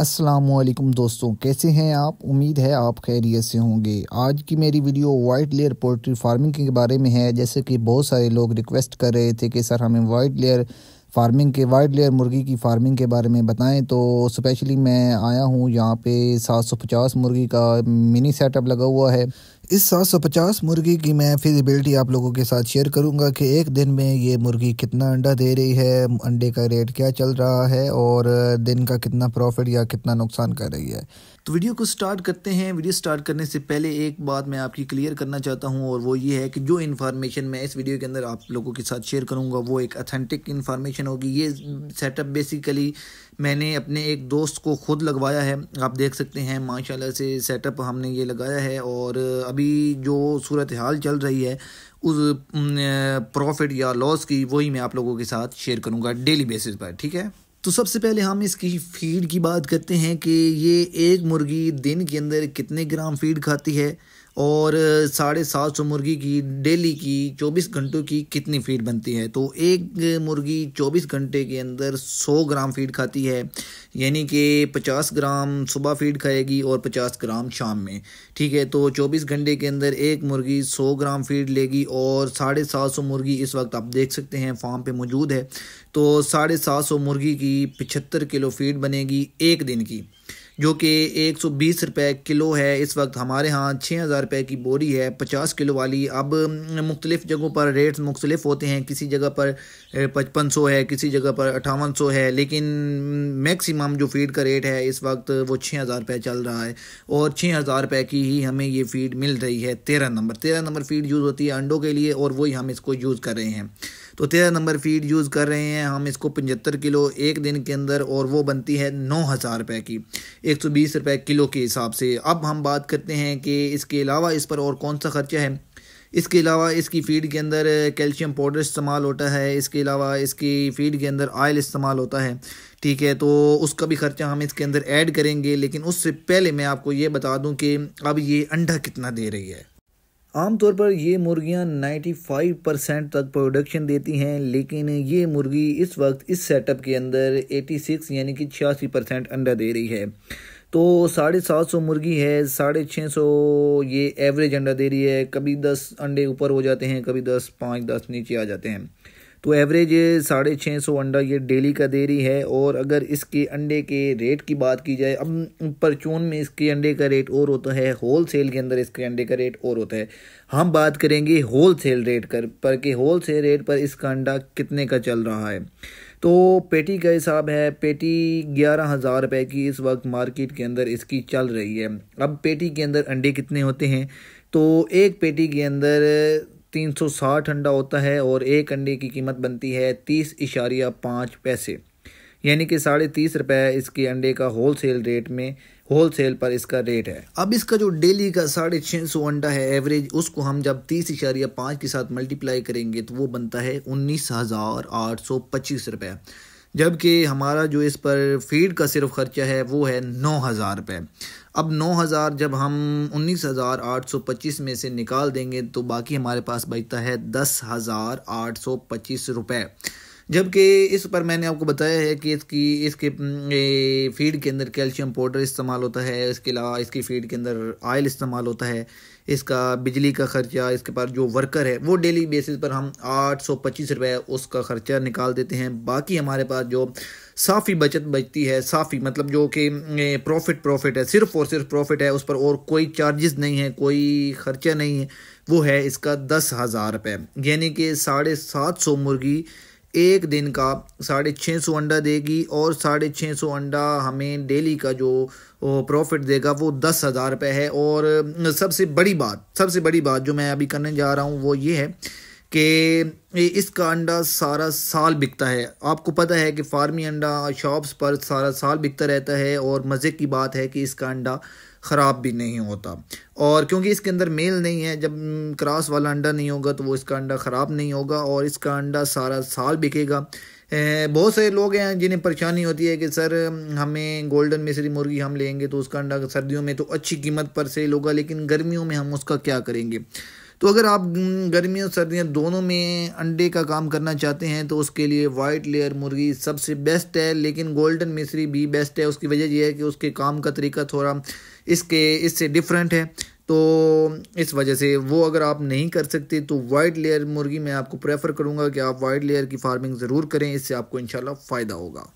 अस्सलामुअलैकुम दोस्तों, कैसे हैं आप। उम्मीद है आप खैरियत से होंगे। आज की मेरी video white layer poultry farming के बारे में है। जैसे कि बहुत सारे लोग रिक्वेस्ट कर रहे थे कि सर हमें वाइट लेयर मुर्गी की फार्मिंग के बारे में बताएं, तो स्पेशली मैं आया हूं। यहाँ पे 750 मुर्गी का मिनी सेटअप लगा हुआ है। इस 750 मुर्गी की मैं फिजिबिलिटी आप लोगों के साथ शेयर करूंगा कि एक दिन में ये मुर्गी कितना अंडा दे रही है, अंडे का रेट क्या चल रहा है और दिन का कितना प्रॉफिट या कितना नुकसान कर रही है। तो वीडियो को स्टार्ट करते हैं। वीडियो स्टार्ट करने से पहले एक बात मैं आपकी क्लियर करना चाहता हूं, और वो ये है कि जो इन्फॉर्मेशन मैं इस वीडियो के अंदर आप लोगों के साथ शेयर करूंगा वो एक ऑथेंटिक इन्फॉर्मेशन होगी। ये सेटअप बेसिकली मैंने अपने एक दोस्त को खुद लगवाया है। आप देख सकते हैं माशाल्लाह से सेटअप हमने ये लगाया है, और अभी जो सूरत हाल चल रही है उस प्रॉफिट या लॉस की वही मैं आप लोगों के साथ शेयर करूंगा डेली बेसिस पर। ठीक है, तो सबसे पहले हम इसकी फीड की बात करते हैं कि ये एक मुर्गी दिन के अंदर कितने ग्राम फीड खाती है, और 750 मुर्गी की डेली की 24 घंटों की कितनी फीड बनती है। तो एक मुर्गी 24 घंटे के अंदर 100 ग्राम फीड खाती है, यानी कि 50 ग्राम सुबह फीड खाएगी और 50 ग्राम शाम में। ठीक है, तो 24 घंटे के अंदर एक मुर्गी 100 ग्राम फीड लेगी, और 750 मुर्गी इस वक्त आप देख सकते हैं फार्म पे मौजूद है। तो 750 मुर्गी की 75 किलो फीड बनेगी एक दिन की, जो कि 120 रुपये किलो है। इस वक्त हमारे यहाँ 6000 रुपये की बोरी है 50 किलो वाली। अब मुख्तलिफ़ जगहों पर रेट्स मुख्तलिफ होते हैं, किसी जगह पर 5500 है, किसी जगह पर 5800 है, लेकिन मैक्सिमम जो फ़ीड का रेट है इस वक्त वो 6000 रुपये चल रहा है, और 6000 रुपये की ही हमें ये फ़ीड मिल रही है। 13 नंबर फ़ीड यूज़ होती है अंडों के लिए, और वही हम इसको यूज़ कर रहे हैं। तो 13 नंबर फीड यूज़ कर रहे हैं हम इसको 75 किलो एक दिन के अंदर, और वो बनती है 9000 रुपये की, 120 रुपये किलो के हिसाब से। अब हम बात करते हैं कि इसके अलावा इस पर और कौन सा ख़र्चा है। इसके अलावा इसकी फ़ीड के अंदर कैल्शियम पाउडर इस्तेमाल होता है, इसके अलावा इसकी फ़ीड के अंदर ऑयल इस्तेमाल होता है। ठीक है, तो उसका भी ख़र्चा हम इसके अंदर ऐड करेंगे, लेकिन उससे पहले मैं आपको ये बता दूं कि अब ये अंडा कितना दे रही है। आमतौर पर ये मुर्गियां 95% तक प्रोडक्शन देती हैं, लेकिन ये मुर्गी इस वक्त इस सेटअप के अंदर 86 यानी कि 86% अंडा दे रही है। तो 750 मुर्गी है, 650 ये एवरेज अंडा दे रही है। कभी 10 अंडे ऊपर हो जाते हैं, कभी 10, 5, 10 नीचे आ जाते हैं। तो एवरेज 650 अंडा ये डेली का दे रही है। और अगर इसके अंडे के रेट की बात की जाए, अब परचून में इसके अंडे का रेट और होता है, होल सेल के अंदर इसके अंडे का रेट और होता है। हम बात करेंगे होल सेल रेट पर कि होल सेल रेट पर इसका अंडा कितने का चल रहा है। तो पेटी का हिसाब है, पेटी 11,000 रुपये की इस वक्त मार्केट के अंदर इसकी चल रही है। अब पेटी के अंदर अंडे कितने होते हैं, तो एक पेटी के अंदर 360 अंडा होता है, और एक अंडे की कीमत बनती है 30.5 पैसे, यानी कि 30.5 रुपये इसके अंडे का होल सेल पर इसका रेट है। अब इसका जो डेली का 650 अंडा है एवरेज, उसको हम जब 30.5 के साथ मल्टीप्लाई करेंगे तो वो बनता है 19,825 रुपये, जबकि हमारा जो इस पर फीड का सिर्फ खर्चा है वो है 9,000 रुपये। अब 9,000 जब हम 19,825 में से निकाल देंगे तो बाकी हमारे पास बचता है 10,825 रुपये। जबकि इस पर मैंने आपको बताया है कि इसके फीड के अंदर कैल्शियम पाउडर इस्तेमाल होता है, इसके अलावा इसकी फीड के अंदर ऑयल इस्तेमाल होता है, इसका बिजली का ख़र्चा, इसके पास जो वर्कर है वो डेली बेसिस पर हम 825 रुपये उसका ख़र्चा निकाल देते हैं। बाकी हमारे पास जो साफ़ी बचत बचती है, साफ़ी मतलब जो कि प्रॉफिट है, सिर्फ़ और सिर्फ प्रॉफिट है, उस पर और कोई चार्जेस नहीं है, कोई ख़र्चा नहीं है, वो है इसका 10,000 रुपये। यानी कि 750 मुर्गी एक दिन का 650 अंडा देगी, और 650 अंडा हमें डेली का जो प्रॉफिट देगा वो 10,000 रुपये है। और सबसे बड़ी बात जो मैं अभी करने जा रहा हूँ वो ये है कि इसका अंडा सारा साल बिकता है। आपको पता है कि फार्मी अंडा शॉप्स पर सारा साल बिकता रहता है, और मज़े की बात है कि इसका अंडा ख़राब भी नहीं होता, और क्योंकि इसके अंदर मेल नहीं है, जब क्रॉस वाला अंडा नहीं होगा तो वो इसका अंडा ख़राब नहीं होगा, और इसका अंडा सारा साल बिकेगा। बहुत सारे लोग हैं जिन्हें परेशानी होती है कि सर हमें गोल्डन मिस्री मुर्गी हम लेंगे तो उसका अंडा सर्दियों में तो अच्छी कीमत पर सेल होगा, लेकिन गर्मियों में हम उसका क्या करेंगे। तो अगर आप गर्मियों सर्दियाँ दोनों में अंडे का काम करना चाहते हैं तो उसके लिए वाइट लेयर मुर्गी सबसे बेस्ट है, लेकिन गोल्डन मिस्री भी बेस्ट है। उसकी वजह यह है कि उसके काम का तरीका थोड़ा इससे डिफरेंट है, तो इस वजह से वो अगर आप नहीं कर सकते तो वाइट लेयर मुर्गी मैं आपको प्रेफर करूँगा कि आप वाइट लेयर की फार्मिंग ज़रूर करें, इससे आपको इंशाल्लाह फ़ायदा होगा।